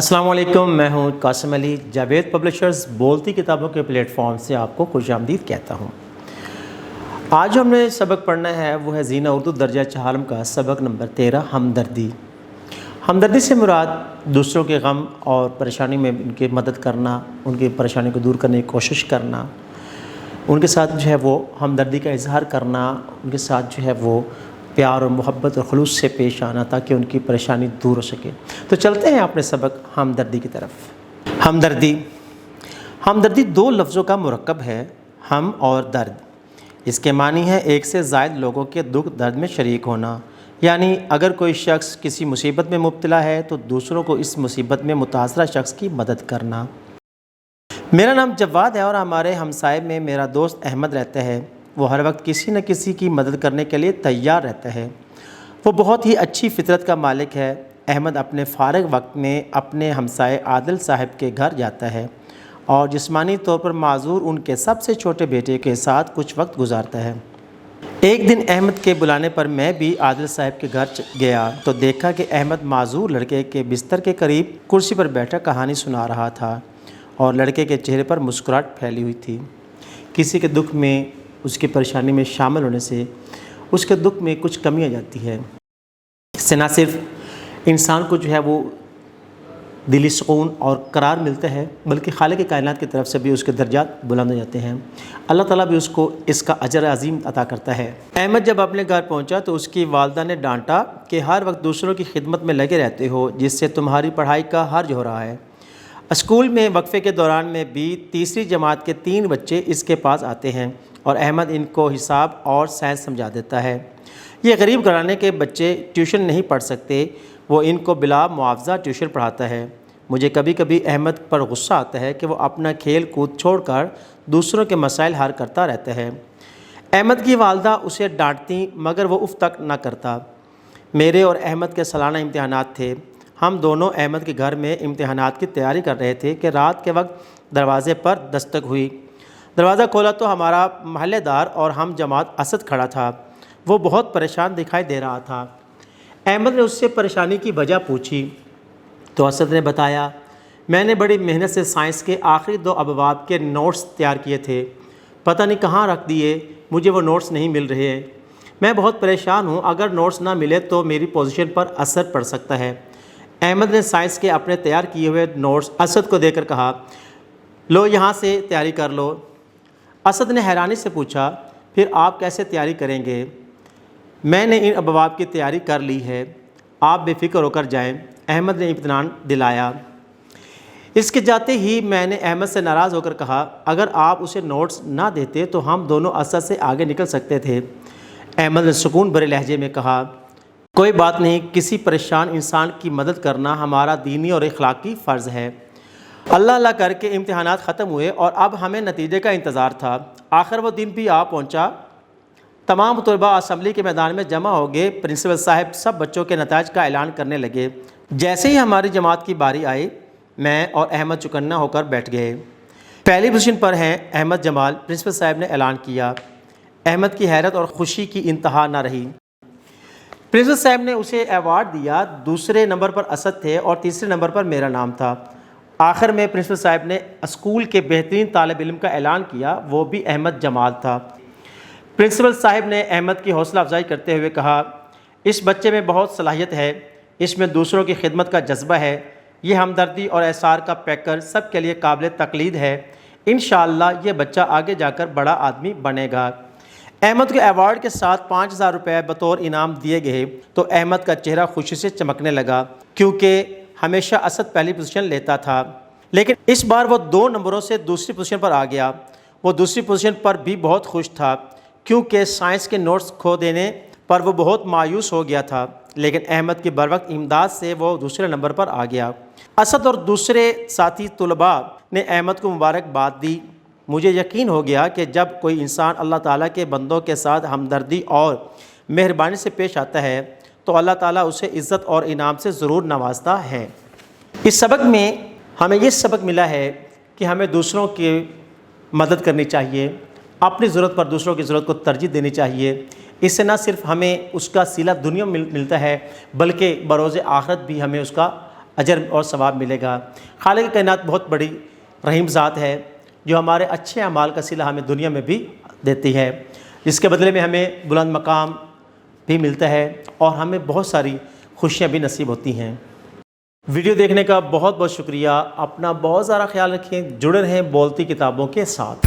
السلام علیکم، میں ہوں قاسم علی۔ جاوید پبلشرز بولتی کتابوں کے پلیٹ فارم سے آپ کو خوش آمدید کہتا ہوں۔ آج ہم نے سبق پڑھنا ہے، وہ ہے زینہ اردو درجہ چہارم کا سبق نمبر 13 ہمدردی۔ ہمدردی سے مراد دوسروں کے غم اور پریشانی میں ان کی مدد کرنا، ان کی پریشانی کو دور کرنے کی کوشش کرنا، ان کے ساتھ جو ہے وہ ہمدردی کا اظہار کرنا، ان کے ساتھ جو ہے وہ پیار اور محبت اور خلوص سے پیش آنا تاکہ ان کی پریشانی دور ہو سکے۔ تو چلتے ہیں اپنے سبق ہمدردی کی طرف۔ ہمدردی دو لفظوں کا مرکب ہے، ہم اور درد۔ اس کے معنی ہے ایک سے زائد لوگوں کے دکھ درد میں شریک ہونا، یعنی اگر کوئی شخص کسی مصیبت میں مبتلا ہے تو دوسروں کو اس مصیبت میں متاثرہ شخص کی مدد کرنا۔ میرا نام جواد ہے اور ہمارے ہمسائے میں میرا دوست احمد رہتا ہے۔ وہ ہر وقت کسی نہ کسی کی مدد کرنے کے لیے تیار رہتا ہے۔ وہ بہت ہی اچھی فطرت کا مالک ہے۔ احمد اپنے فارغ وقت میں اپنے ہمسائے عادل صاحب کے گھر جاتا ہے اور جسمانی طور پر معذور ان کے سب سے چھوٹے بیٹے کے ساتھ کچھ وقت گزارتا ہے۔ ایک دن احمد کے بلانے پر میں بھی عادل صاحب کے گھر گیا تو دیکھا کہ احمد معذور لڑکے کے بستر کے قریب کرسی پر بیٹھا کہانی سنا رہا تھا اور لڑکے کے چہرے پر مسکراہٹ پھیلی ہوئی تھی۔ کسی کے دکھ میں، اس کی پریشانی میں شامل ہونے سے اس کے دکھ میں کچھ کمی آ جاتی ہے۔ اس سے نہ صرف انسان کو جو ہے وہ دلی سکون اور قرار ملتا ہے، بلکہ خالق کائنات کی طرف سے بھی اس کے درجات بلند ہو جاتے ہیں۔ اللہ تعالیٰ بھی اس کو اس کا اجر عظیم عطا کرتا ہے۔ احمد جب اپنے گھر پہنچا تو اس کی والدہ نے ڈانٹا کہ ہر وقت دوسروں کی خدمت میں لگے رہتے ہو، جس سے تمہاری پڑھائی کا حرج ہو رہا ہے۔ اسکول میں وقفے کے دوران میں بھی تیسری جماعت کے 3 بچے اس کے پاس آتے ہیں اور احمد ان کو حساب اور سائنس سمجھا دیتا ہے۔ یہ غریب گھرانے کے بچے ٹیوشن نہیں پڑھ سکتے، وہ ان کو بلا معاوضہ ٹیوشن پڑھاتا ہے۔ مجھے کبھی کبھی احمد پر غصہ آتا ہے کہ وہ اپنا کھیل کود چھوڑ کر دوسروں کے مسائل حل کرتا رہتا ہے۔ احمد کی والدہ اسے ڈانٹتی مگر وہ اف تک نہ کرتا۔ میرے اور احمد کے سالانہ امتحانات تھے۔ ہم دونوں احمد کے گھر میں امتحانات کی تیاری کر رہے تھے کہ رات کے وقت دروازے پر دستک ہوئی۔ دروازہ کھولا تو ہمارا محلے دار اور ہم جماعت اسد کھڑا تھا۔ وہ بہت پریشان دکھائی دے رہا تھا۔ احمد نے اس سے پریشانی کی وجہ پوچھی تو اسد نے بتایا، میں نے بڑی محنت سے سائنس کے آخری 2 ابواب کے نوٹس تیار کیے تھے، پتہ نہیں کہاں رکھ دیے، مجھے وہ نوٹس نہیں مل رہے، میں بہت پریشان ہوں، اگر نوٹس نہ ملے تو میری پوزیشن پر اثر پڑ سکتا ہے۔ احمد نے سائنس کے اپنے تیار کیے ہوئے نوٹس اسد کو دے کر کہا، لو یہاں سے تیاری کر لو۔ اسد نے حیرانی سے پوچھا، پھر آپ کیسے تیاری کریں گے؟ میں نے ان ابواب کی تیاری کر لی ہے، آپ بے فکر ہو کر جائیں، احمد نے اطمینان دلایا۔ اس کے جاتے ہی میں نے احمد سے ناراض ہو کر کہا، اگر آپ اسے نوٹس نہ دیتے تو ہم دونوں اسد سے آگے نکل سکتے تھے۔ احمد نے سکون بھرے لہجے میں کہا، کوئی بات نہیں، کسی پریشان انسان کی مدد کرنا ہمارا دینی اور اخلاقی فرض ہے۔ اللہ اللہ کر کے امتحانات ختم ہوئے اور اب ہمیں نتیجے کا انتظار تھا۔ آخر وہ دن بھی آ پہنچا۔ تمام طلباء اسمبلی کے میدان میں جمع ہو گئے۔ پرنسپل صاحب سب بچوں کے نتائج کا اعلان کرنے لگے۔ جیسے ہی ہماری جماعت کی باری آئی، میں اور احمد چوکنا ہو کر بیٹھ گئے۔ پہلی پوزیشن پر ہیں احمد جمال، پرنسپل صاحب نے اعلان کیا۔ احمد کی حیرت اور خوشی کی انتہا نہ رہی۔ پرنسپل صاحب نے اسے ایوارڈ دیا۔ دوسرے نمبر پر اسد تھے اور تیسرے نمبر پر میرا نام تھا۔ آخر میں پرنسپل صاحب نے اسکول کے بہترین طالب علم کا اعلان کیا، وہ بھی احمد جمال تھا۔ پرنسپل صاحب نے احمد کی حوصلہ افزائی کرتے ہوئے کہا، اس بچے میں بہت صلاحیت ہے، اس میں دوسروں کی خدمت کا جذبہ ہے، یہ ہمدردی اور احسان کا پیکر سب کے لیے قابل تقلید ہے، انشاءاللہ یہ بچہ آگے جا کر بڑا آدمی بنے گا۔ احمد کو ایوارڈ کے ساتھ 5000 روپے بطور انعام دیے گئے تو احمد کا چہرہ خوشی سے چمکنے لگا، کیونکہ ہمیشہ اسد پہلی پوزیشن لیتا تھا، لیکن اس بار وہ 2 نمبروں سے دوسری پوزیشن پر آ گیا۔ وہ دوسری پوزیشن پر بھی بہت خوش تھا، کیونکہ سائنس کے نوٹس کھو دینے پر وہ بہت مایوس ہو گیا تھا، لیکن احمد کی بروقت امداد سے وہ دوسرے نمبر پر آ گیا۔ اسد اور دوسرے ساتھی طلباء نے احمد کو مبارکباد دی۔ مجھے یقین ہو گیا کہ جب کوئی انسان اللہ تعالیٰ کے بندوں کے ساتھ ہمدردی اور مہربانی سے پیش آتا ہے تو اللہ تعالیٰ اسے عزت اور انعام سے ضرور نوازتا ہے۔ اس سبق میں ہمیں یہ سبق ملا ہے کہ ہمیں دوسروں کی مدد کرنی چاہیے، اپنی ضرورت پر دوسروں کی ضرورت کو ترجیح دینی چاہیے۔ اس سے نہ صرف ہمیں اس کا صلہ دنیا میں ملتا ہے، بلکہ بروز آخرت بھی ہمیں اس کا اجر اور ثواب ملے گا۔ خالق کائنات بہت بڑی رحیم ذات ہے جو ہمارے اچھے اعمال کا صلہ ہمیں دنیا میں بھی دیتی ہے، جس کے بدلے میں ہمیں بلند مقام بھی ملتا ہے اور ہمیں بہت ساری خوشیاں بھی نصیب ہوتی ہیں۔ ویڈیو دیکھنے کا بہت بہت شکریہ۔ اپنا بہت سارا خیال رکھیں، جڑے رہیں بولتی کتابوں کے ساتھ۔